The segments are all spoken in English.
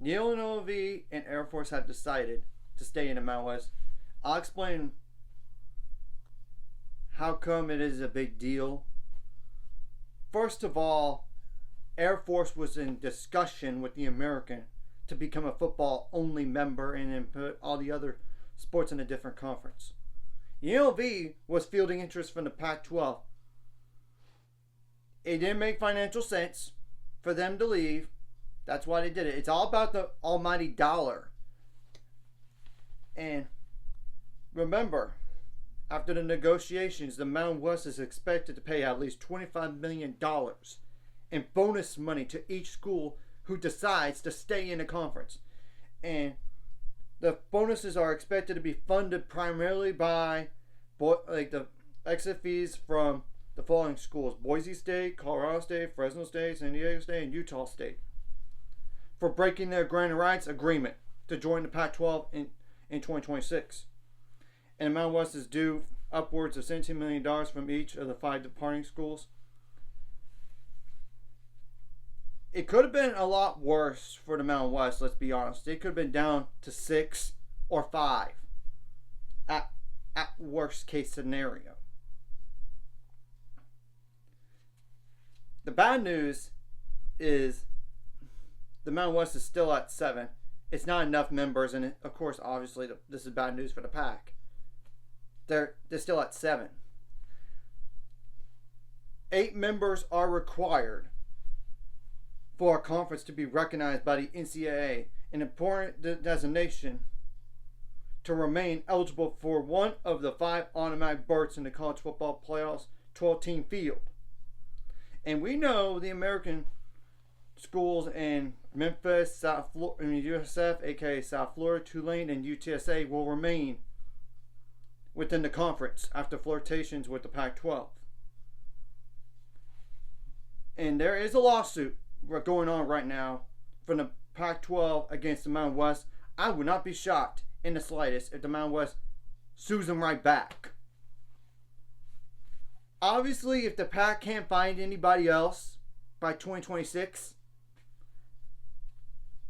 The UNLV and Air Force have decided to stay in the Mountain West. I'll explain how come it is a big deal. First of all, Air Force was in discussion with the American to become a football only member and then put all the other sports in a different conference. UNLV was fielding interest from the Pac-12. It didn't make financial sense for them to leave. That's why they did it. It's all about the almighty dollar. And remember, after the negotiations, the Mountain West is expected to pay at least $25 million in bonus money to each school who decides to stay in the conference. And the bonuses are expected to be funded primarily by the exit fees from the following schools: Boise State, Colorado State, Fresno State, San Diego State, and Utah State, for breaking their grant rights agreement to join the Pac-12 in 2026. And the Mountain West is due upwards of $17 million from each of the 5 departing schools. It could have been a lot worse for the Mountain West, let's be honest. It could have been down to 6 or 5 at worst case scenario. The bad news is the Mountain West is still at 7. It's not enough members, and of course, obviously, this is bad news for the Pac. They're still at 7. 8 members are required for a conference to be recognized by the NCAA, an important designation to remain eligible for one of the 5 automatic berths in the college football playoffs 12-team field. And we know the American schools in Memphis, South Florida, USF, aka South Florida, Tulane, and UTSA will remain within the conference after flirtations with the Pac-12. And there is a lawsuit going on right now from the Pac-12 against the Mountain West. I would not be shocked in the slightest if the Mountain West sues them right back. Obviously, if the Pac can't find anybody else by 2026,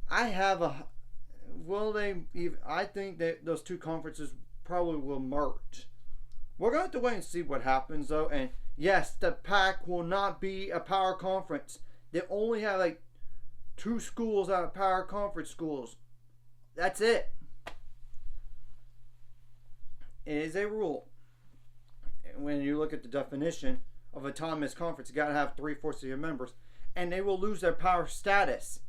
I think that those two conferences probably will merge. We're going to have to wait and see what happens, though. And yes, the Pac will not be a power conference. They only have 2 schools out of power conference schools. That's it. It is a rule. When you look at the definition of autonomous conference, you got to have 3/4 of your members, and they will lose their power status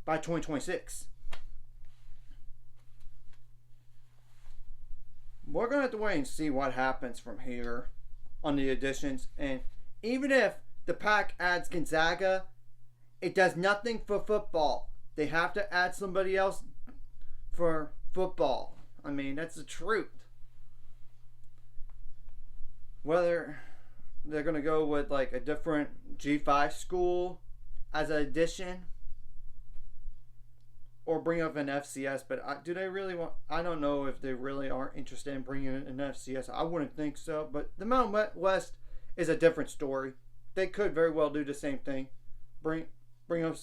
by 2026. We're going to have to wait and see what happens from here on the additions. And even if the Pac adds Gonzaga, it does nothing for football. They have to add somebody else for football. I mean, that's the truth. Whether they're going to go with a different G5 school as an addition, or bring up an FCS, but do they really want? I don't know if they really are interested in bringing in an FCS. I wouldn't think so. But the Mountain West is a different story. They could very well do the same thing. Bring up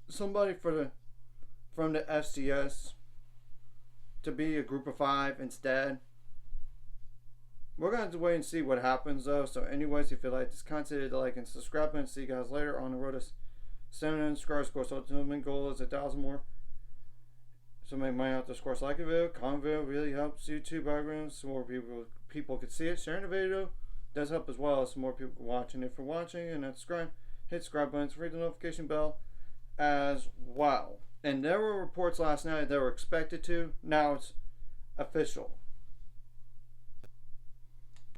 somebody from the FCS to be a group of 5 instead. We're going to have to wait and see what happens, though. So anyways, if you like this content, hit the like and subscribe, and see you guys later on the road to 700 subscribers. Of course, ultimate goal is 1,000 more. So make money off this course. Like a video, comment video really helps YouTube algorithms. So more people could see it. Sharing the video does help as well, so more people watching. If you're watching and not subscribed, hit subscribe button, ring the notification bell as well. And there were reports last night they were expected to. Now it's official.